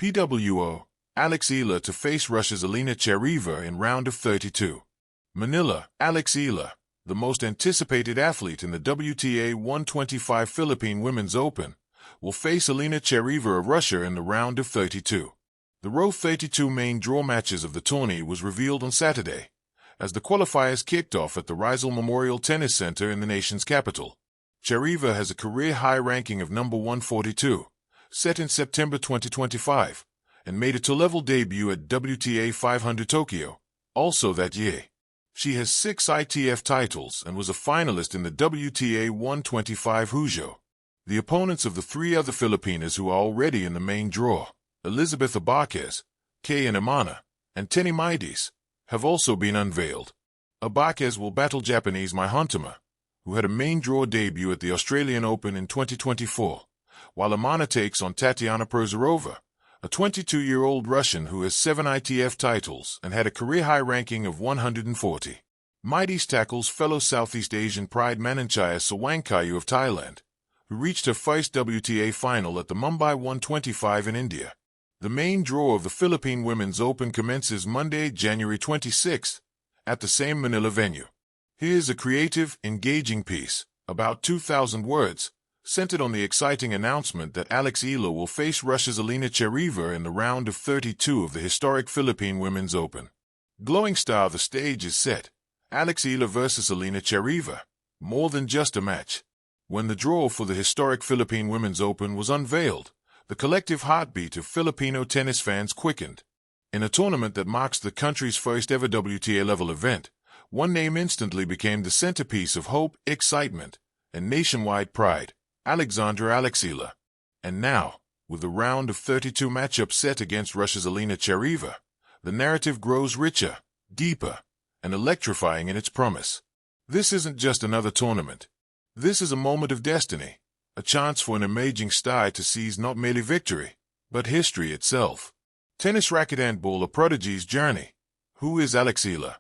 PWO, Alex Eala to face Russia's Alina Charaeva in round of 32. Manila, Alex Eala, the most anticipated athlete in the WTA 125 Philippine Women's Open, will face Alina Charaeva of Russia in the round of 32. The row 32 main draw matches of the tourney was revealed on Saturday, as the qualifiers kicked off at the Rizal Memorial Tennis Center in the nation's capital. Charaeva has a career-high ranking of number 142, set in September 2025, and made a two-level debut at WTA 500 Tokyo, also that year. She has 6 ITF titles and was a finalist in the WTA 125 Huzhou. The opponents of the 3 other Filipinas who are already in the main draw, Elizabeth Abaquez, Kay Imana, and Tenny Maides, have also been unveiled. Abaquez will battle Japanese Mai Hontama, who had a main draw debut at the Australian Open in 2024, while Imana takes on Tatiana Prozorova, a 22-year-old Russian who has 7 ITF titles and had a career-high ranking of 140. Maides tackles fellow Southeast Asian pride Mananchaya Sawangkayu of Thailand, who reached her first WTA final at the Mumbai 125 in India. The main draw of the Philippine Women's Open commences Monday, January 26, at the same Manila venue. Here's a creative, engaging piece, about 2,000 words, centered on the exciting announcement that Alex Eala will face Russia's Alina Charaeva in the round of 32 of the historic Philippine Women's Open. Glowing star, the stage is set. Alex Eala versus Alina Charaeva. More than just a match. When the draw for the historic Philippine Women's Open was unveiled, the collective heartbeat of Filipino tennis fans quickened. In a tournament that marks the country's first ever WTA-level event, one name instantly became the centerpiece of hope, excitement, and nationwide pride: Alex Eala. And now, with the round of 32 matchup set against Russia's Alina Charaeva, the narrative grows richer, deeper, and electrifying in its promise. This isn't just another tournament. This is a moment of destiny, a chance for an emerging star to seize not merely victory, but history itself. Tennis racket handball, a prodigy's journey. Who is Alex Eala?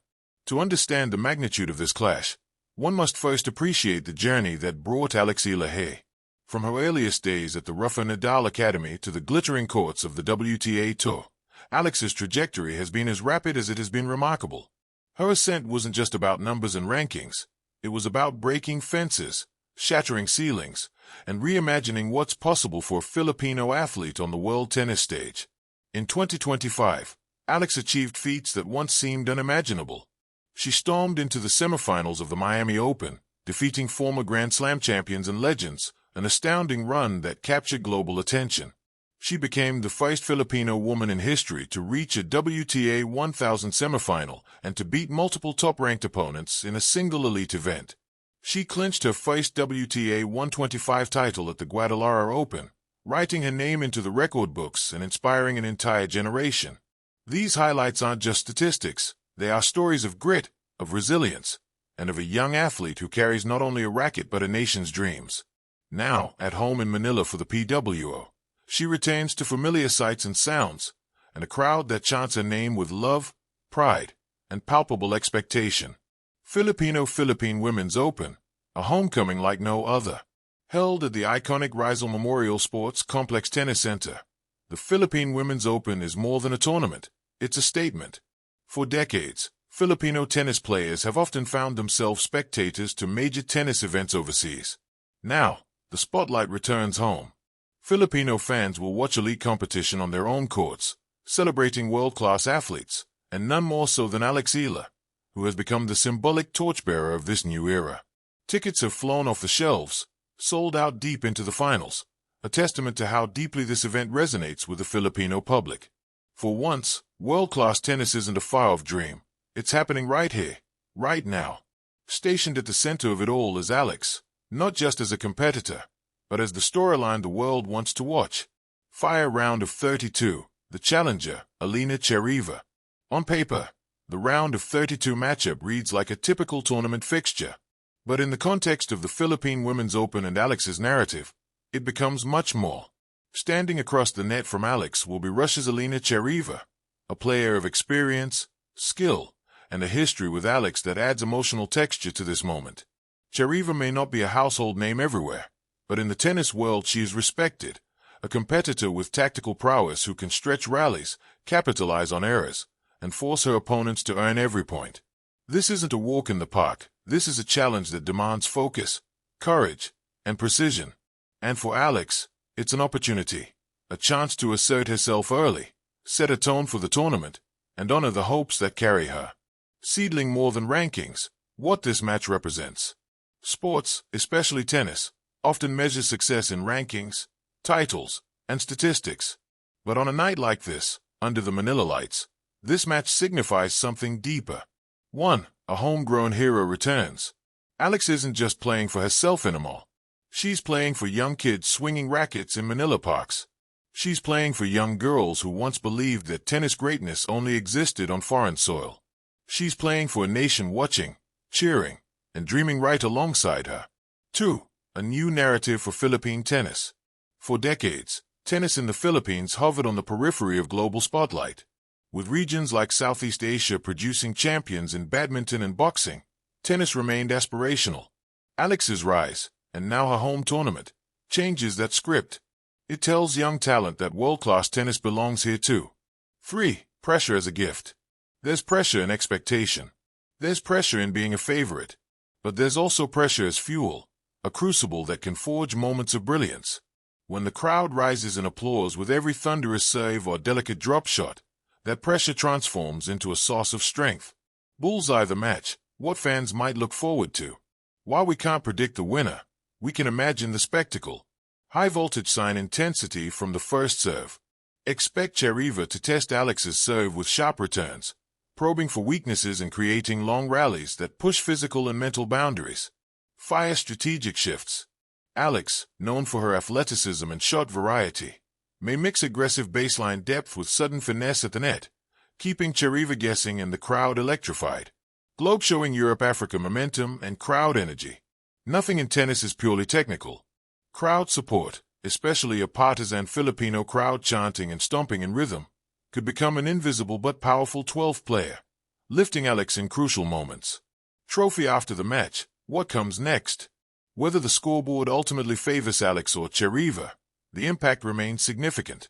To understand the magnitude of this clash, one must first appreciate the journey that brought Alex Eala here. From her earliest days at the Rafa Nadal Academy to the glittering courts of the WTA Tour, Alex's trajectory has been as rapid as it has been remarkable. Her ascent wasn't just about numbers and rankings. It was about breaking fences, shattering ceilings, and reimagining what's possible for a Filipino athlete on the world tennis stage. In 2025, Alex achieved feats that once seemed unimaginable. She stormed into the semifinals of the Miami Open, defeating former Grand Slam champions and legends, an astounding run that captured global attention. She became the first Filipino woman in history to reach a WTA 1000 semifinal and to beat multiple top-ranked opponents in a single elite event. She clinched her first WTA 125 title at the Guadalajara Open, writing her name into the record books and inspiring an entire generation. These highlights aren't just statistics. They are stories of grit, of resilience, and of a young athlete who carries not only a racket but a nation's dreams. Now, at home in Manila for the PWO, she returns to familiar sights and sounds, and a crowd that chants her name with love, pride, and palpable expectation. Philippine Women's Open, a homecoming like no other. Held at the iconic Rizal Memorial Sports Complex Tennis Center, the Philippine Women's Open is more than a tournament, it's a statement. For decades, Filipino tennis players have often found themselves spectators to major tennis events overseas. Now, the spotlight returns home. Filipino fans will watch elite competition on their own courts, celebrating world-class athletes, and none more so than Alex Eala, who has become the symbolic torchbearer of this new era. Tickets have flown off the shelves, sold out deep into the finals, a testament to how deeply this event resonates with the Filipino public. For once, world-class tennis isn't a far-off dream. It's happening right here, right now. Stationed at the center of it all is Alex, not just as a competitor, but as the storyline the world wants to watch. Fire round of 32, the challenger, Alina Charaeva. On paper, the round of 32 matchup reads like a typical tournament fixture. But in the context of the Philippine Women's Open and Alex's narrative, it becomes much more. Standing across the net from Alex will be Russia's Alina Charaeva, a player of experience, skill, and a history with Alex that adds emotional texture to this moment. Charaeva may not be a household name everywhere, but in the tennis world she is respected, a competitor with tactical prowess who can stretch rallies, capitalize on errors, and force her opponents to earn every point. This isn't a walk in the park. This is a challenge that demands focus, courage, and precision. And for Alex, it's an opportunity, a chance to assert herself early, set a tone for the tournament, and honor the hopes that carry her. Seedling more than rankings, what this match represents. Sports, especially tennis, often measure success in rankings, titles, and statistics. But on a night like this, under the Manila lights, this match signifies something deeper. 1. A homegrown hero returns. Alex isn't just playing for herself anymore. She's playing for young kids swinging rackets in Manila parks. She's playing for young girls who once believed that tennis greatness only existed on foreign soil. She's playing for a nation watching, cheering, and dreaming right alongside her. 2. A new narrative for Philippine tennis. For decades, tennis in the Philippines hovered on the periphery of global spotlight. With regions like Southeast Asia producing champions in badminton and boxing, tennis remained aspirational. Alex's rise, and now her home tournament, changes that script. It tells young talent that world-class tennis belongs here too. 3. Pressure as a gift. There's pressure in expectation. There's pressure in being a favorite. But there's also pressure as fuel, a crucible that can forge moments of brilliance. When the crowd rises in applause with every thunderous serve or delicate drop shot, that pressure transforms into a source of strength. Bullseye the match, what fans might look forward to. While we can't predict the winner, we can imagine the spectacle. High voltage sign intensity from the first serve. Expect Charaeva to test Alex's serve with sharp returns, probing for weaknesses and creating long rallies that push physical and mental boundaries. Fire strategic shifts. Alex, known for her athleticism and shot variety, may mix aggressive baseline depth with sudden finesse at the net, keeping Charaeva guessing and the crowd electrified. Globe showing Europe-Africa momentum and crowd energy. Nothing in tennis is purely technical. Crowd support, especially a partisan Filipino crowd chanting and stomping in rhythm, could become an invisible but powerful 12th player, lifting Alex in crucial moments. Trophy after the match, what comes next? Whether the scoreboard ultimately favors Alex or Charaeva, the impact remains significant.